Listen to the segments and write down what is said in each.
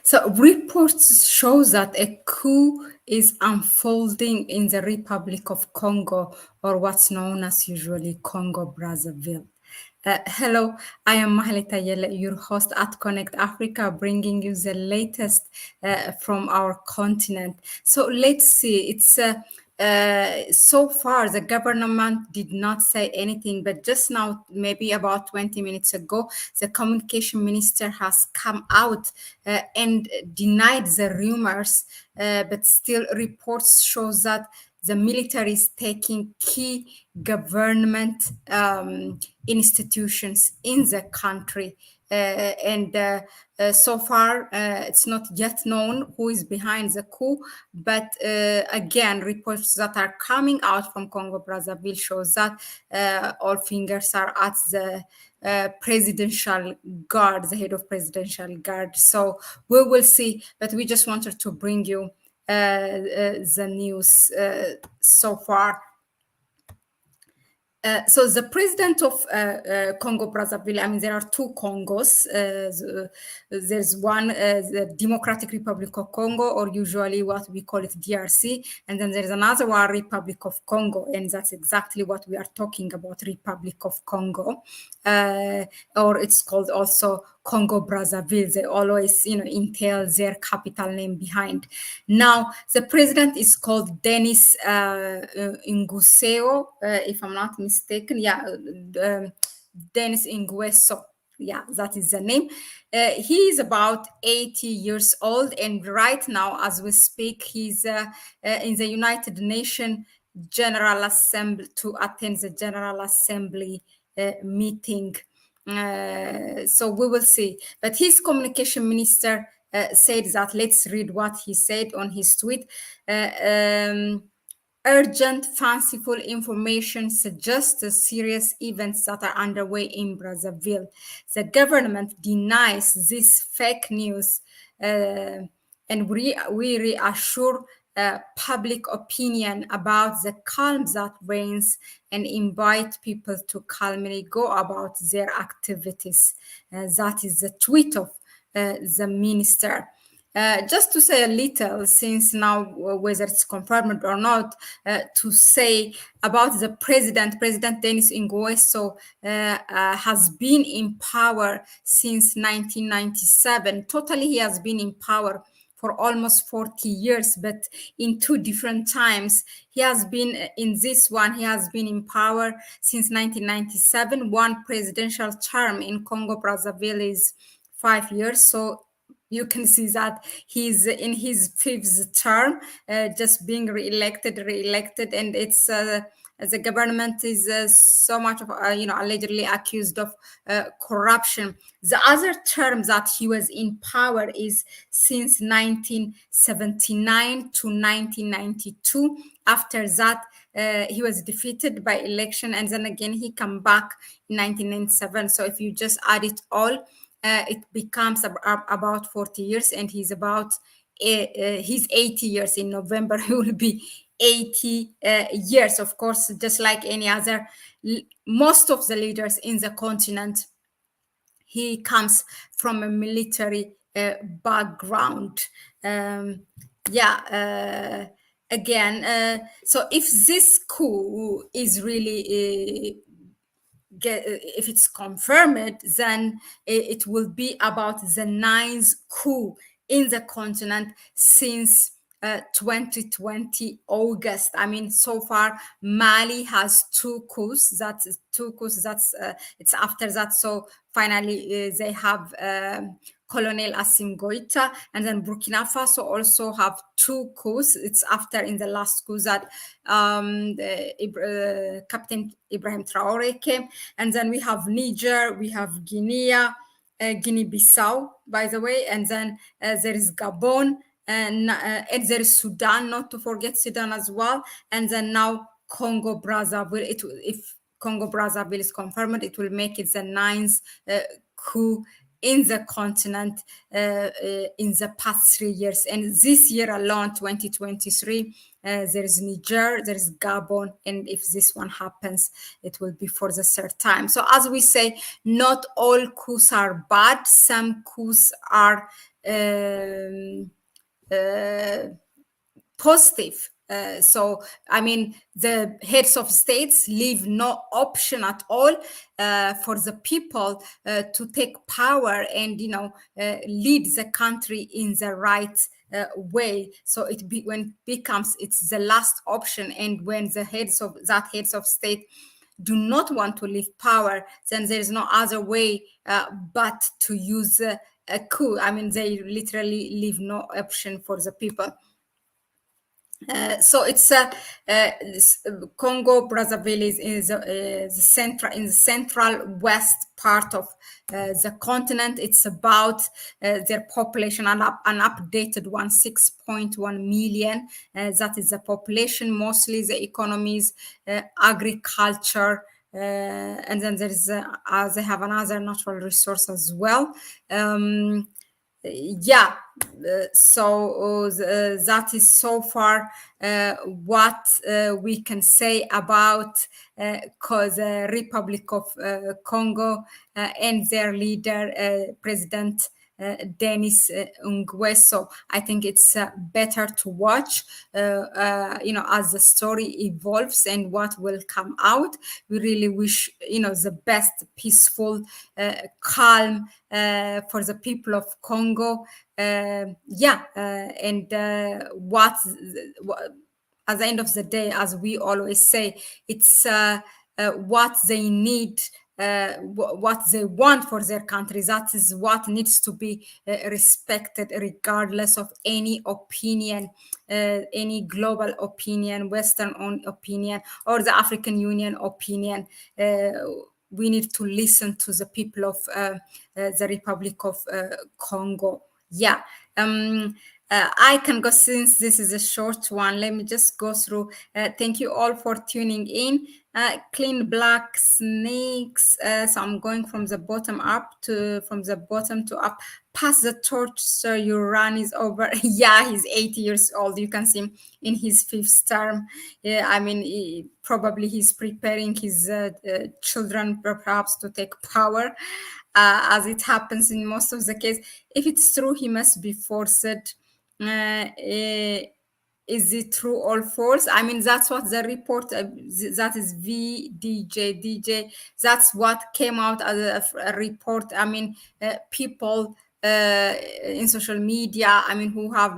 So reports show that a coup is unfolding in the Republic of Congo, or what's known as usually Congo Brazaville. Hello, I am Mahlet Ayele, your host at Connect Africa, bringing you the latest from our continent. So let's see. So far, the government did not say anything, but just now, maybe about 20 minutes ago, the communication minister has come out and denied the rumors, but still reports shows that the military is taking key government institutions in the country. And so far, it's not yet known who is behind the coup. But again, reports that are coming out from Congo Brazzaville shows that all fingers are at the presidential guard, the head of presidential guard. So we will see. But we just wanted to bring you the news so far. So the president of Congo Brazzaville, I mean, there are two Congos. There's one, the Democratic Republic of Congo, or usually what we call it DRC, and then there's another one, Republic of Congo, and that's exactly what we are talking about, Republic of Congo, or it's called also Congo Brazzaville. They always, entail their capital name behind. Now, the president is called Denis Nguseo, if I'm not mistaken. Yeah, Denis Nguesso. Yeah, that is the name. He is about 80 years old, and right now, as we speak, he's in the United Nations General Assembly to attend the General Assembly meeting. So we will see. But his communication minister said that, let's read what he said on his tweet. Urgent, fanciful information suggests the serious events that are underway in Brazzaville. The government denies this fake news, and we reassure public opinion about the calm that reigns and invite people to calmly go about their activities. That is the tweet of the minister. Just to say a little, since now whether it's confirmed or not, to say about the President Denis Nguesso has been in power since 1997. Totally, he has been in power for almost 40 years, but in two different times. He has been in this one, he has been in power since 1997. One presidential term in Congo Brazzaville is 5 years. So you can see that he's in his fifth term, just being re-elected, and it's the government is so much of allegedly accused of corruption. The other term that he was in power is since 1979 to 1992. After that, he was defeated by election, and then again he came back in 1997. So if you just add it all, it becomes about 40 years, and he's 80 years. In November he will be 80 years. Of course, just like any other, most of the leaders in the continent, he comes from a military background. Again, so if this coup is really if it's confirmed, then it will be about the ninth coup in the continent since 2020 August. I mean, so far Mali has two coups. That's it's after that. So finally, they have Colonel Assimi Goïta, and then Burkina Faso also have two coups. It's after, in the last coup, that Captain Ibrahim Traore came, and then we have Niger, we have Guinea-Bissau, by the way, and then there is Gabon, and there is Sudan, not to forget Sudan as well, and then now Congo Brazzaville. If Congo Brazzaville is confirmed, it will make it the ninth coup in the continent in the past 3 years. And this year alone, 2023, there is Niger, there is Gabon, and if this one happens, it will be for the third time. So as we say, not all coups are bad. Some coups are positive. So, I mean, the heads of states leave no option at all for the people to take power and, lead the country in the right way. So when it becomes, it's the last option. And when the heads of state do not want to leave power, then there is no other way but to use a coup. I mean, they literally leave no option for the people. So it's Congo Brazaville is the central west part of the continent. It's about their population, an updated one, 6.1 million. That is the population. Mostly the economies, agriculture. And then there is they have another natural resource as well. So that is so far what we can say about the Republic of Congo and their leader, President Denis Nguesso. I think it's better to watch, as the story evolves and what will come out. We really wish, the best, peaceful, calm for the people of Congo. At the end of the day, as we always say, it's what they need, what they want for their country. That is what needs to be respected, regardless of any opinion, any global opinion, Western opinion, or the African Union opinion. We need to listen to the people of the Republic of Congo. I can go, since this is a short one. Let me just go through. Thank you all for tuning in. Clean Black Snakes. So I'm going from the bottom to up. Pass the torch, sir. Your run is over. Yeah, he's 80 years old. You can see him in his 5th term. Yeah, I mean, probably he's preparing his children perhaps to take power, as it happens in most of the case. If it's true, he must be forced. Is it true or false? I mean, that's what the report, that is VDJ. That's what came out as a report. I mean, people in social media, I mean, who have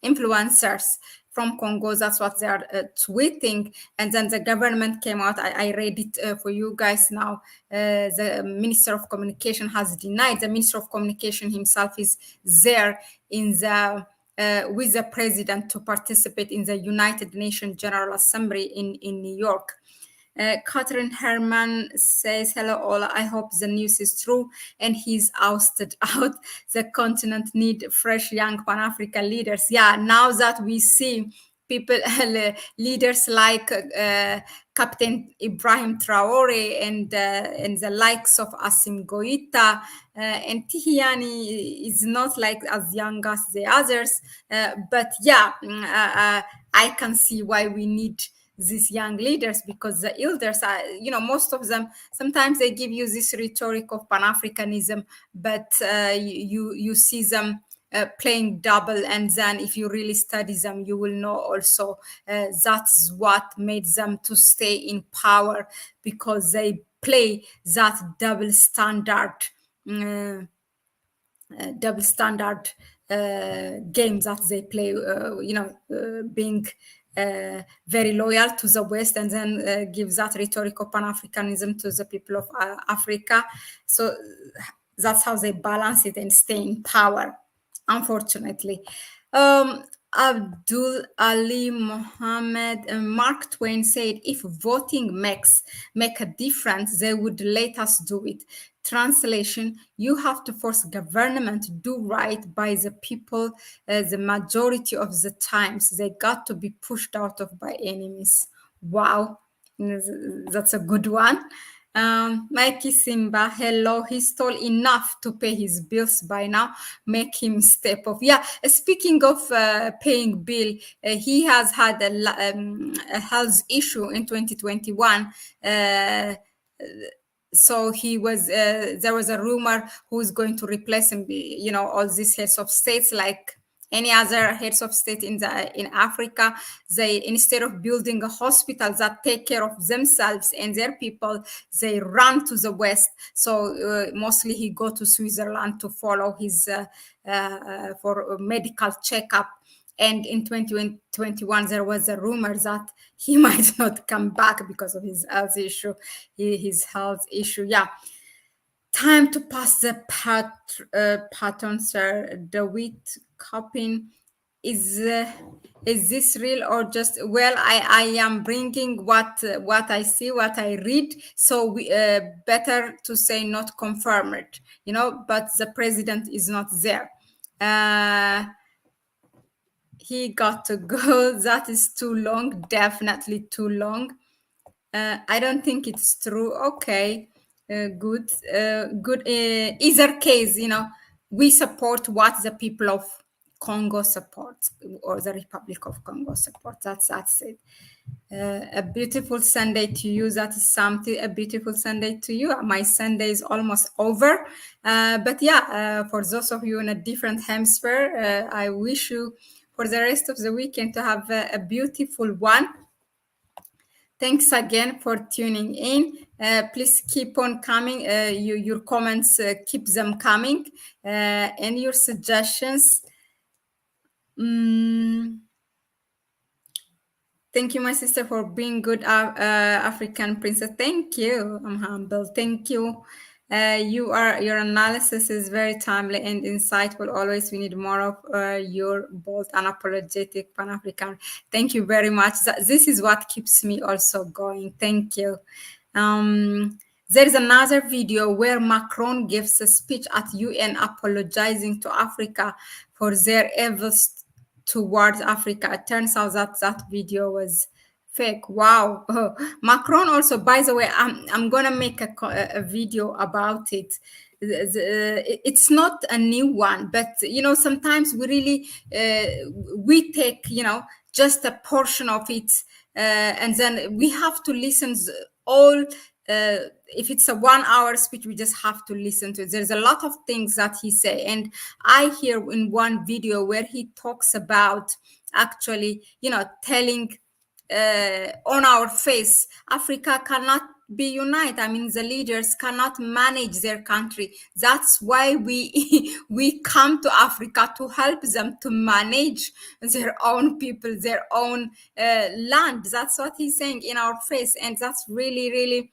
influencers from Congo, that's what they are tweeting. And then the government came out. I read it for you guys now. The Minister of Communication has denied. The Minister of Communication himself is there in the with the president to participate in the United Nations General Assembly in New York. Catherine Herman says, hello all, I hope the news is true and he's ousted out. The continent need fresh young Pan-African leaders. Yeah, now that we see people, leaders like Captain Ibrahim Traore and the likes of Asim Goita, and Tihiani is not like as young as the others, but yeah, I can see why we need these young leaders, because the elders are, most of them, sometimes they give you this rhetoric of Pan-Africanism, but you see them playing double, and then if you really study them, you will know also that's what made them to stay in power, because they play that double standard game that they play, being very loyal to the West, and then give that rhetoric of Pan-Africanism to the people of Africa. So that's how they balance it and stay in power, unfortunately. Abdul Ali Mohammed and Mark Twain said, if voting make a difference, they would let us do it. Translation, you have to force government to do right by the people. The majority of the times, they got to be pushed out of by enemies. Wow, that's a good one. Mikey Simba, hello. He stole enough to pay his bills by now. Make him step off. Yeah, speaking of paying bill, he has had a health issue in 2021. So he was there was a rumor who's going to replace him, all these heads of states, like any other heads of state in Africa. They, instead of building a hospital that take care of themselves and their people, they run to the west. So mostly he go to Switzerland to follow his for a medical checkup. And in 2021, there was a rumor that he might not come back because of his health issue. Yeah. Time to pass the pattern, sir. The wheat cupping is this real or just? Well, I am bringing what I see, what I read. So we better to say not confirmed, But the president is not there. He got to go. That is too long. Definitely too long. I don't think it's true. Okay, good. Either case, we support what the people of Congo support, or the Republic of Congo support. That's it. A beautiful Sunday to you. That is something. A beautiful Sunday to you. My Sunday is almost over, but yeah, for those of you in a different hemisphere, I wish you for the rest of the weekend to have a beautiful one. Thanks again for tuning in. Please keep on coming. Your comments, keep them coming, and your suggestions. Thank you, my sister, for being good African princess. Thank you. I'm humble. Thank you. Your analysis is very timely and insightful. Always, we need more of your bold, unapologetic Pan-African. Thank you very much. This is what keeps me also going. Thank you. There is another video where Macron gives a speech at UN apologizing to Africa for their evils towards Africa. It turns out that video was fake. Wow. Macron also, by the way, I'm gonna make a video about it. It's not a new one, but sometimes we really we take just a portion of it, and then we have to listen all. If it's a 1 hour speech, we just have to listen to it. There's a lot of things that he say, and I hear in one video where he talks about actually, telling on our face, Africa cannot be united. I mean, the leaders cannot manage their country. That's why we come to Africa to help them to manage their own people, their own land. That's what he's saying in our face, and that's really, really,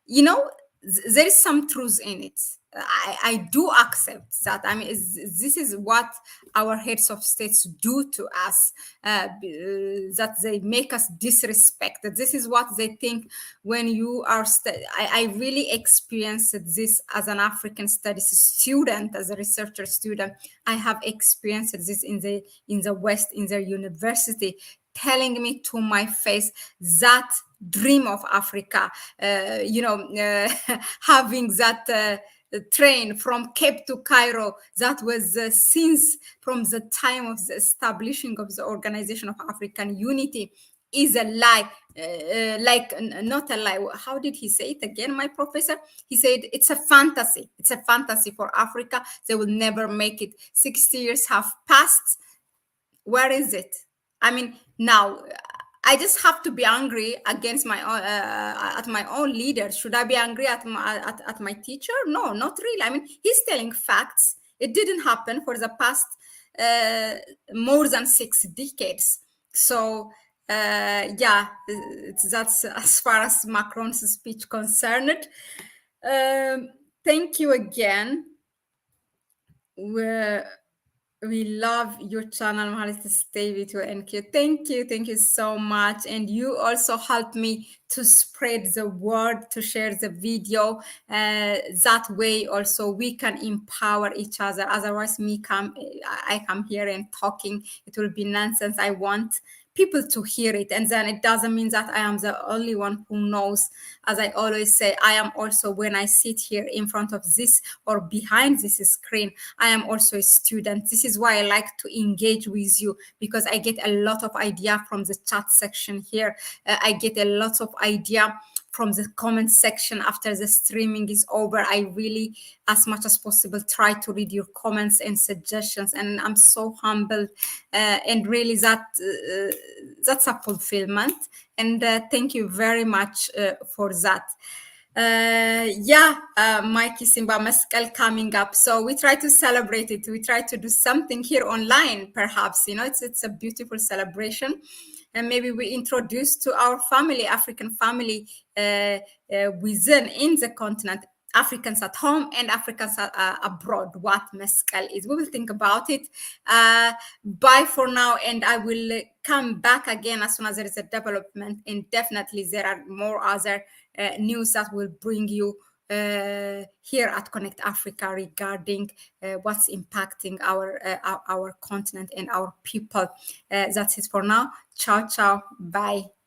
there is some truth in it. I do accept that. I mean, this is what our heads of states do to us, that they make us disrespected. This is what they think when you are. I really experienced this as an African studies student, as a researcher student. I have experienced this in the West, in their university, telling me to my face that dream of Africa, having that train from Cape to Cairo, that was since from the time of the establishing of the Organization of African Unity, is a lie. Not a lie. How did he say it again, my professor? He said it's a fantasy. It's a fantasy for Africa. They will never make it. 60 years have passed. Where is it? I mean, now I just have to be angry against my own, at my own leader. Should I be angry at my teacher? No, not really. I mean, he's telling facts. It didn't happen for the past more than 6 decades. So that's as far as Macron's speech concerned. Thank you again. We love your channel, Mahlet. Stay with you, and thank you so much. And you also helped me to spread the word, to share the video. That way, also we can empower each other. Otherwise, I come here and talking, it will be nonsense. I want people to hear it. And then it doesn't mean that I am the only one who knows. As I always say, I am also, when I sit here in front of this or behind this screen, I am also a student. This is why I like to engage with you, because I get a lot of idea from the chat section here. I get a lot of idea from the comment section after the streaming is over. I really, as much as possible, try to read your comments and suggestions, and I'm so humbled, and really that's a fulfillment, and thank you very much for that. Mikey Simba Mescal coming up. So we try to celebrate it. We try to do something here online, perhaps. It's a beautiful celebration. And maybe we introduce to our family, African family, within in the continent, Africans at home and Africans abroad, what mescal is. We will think about it. Bye for now, and I will come back again as soon as there is a development, and definitely there are more other news that will bring you here at Connect Africa regarding what's impacting our continent and our people. That's it for now. Ciao, ciao. Bye.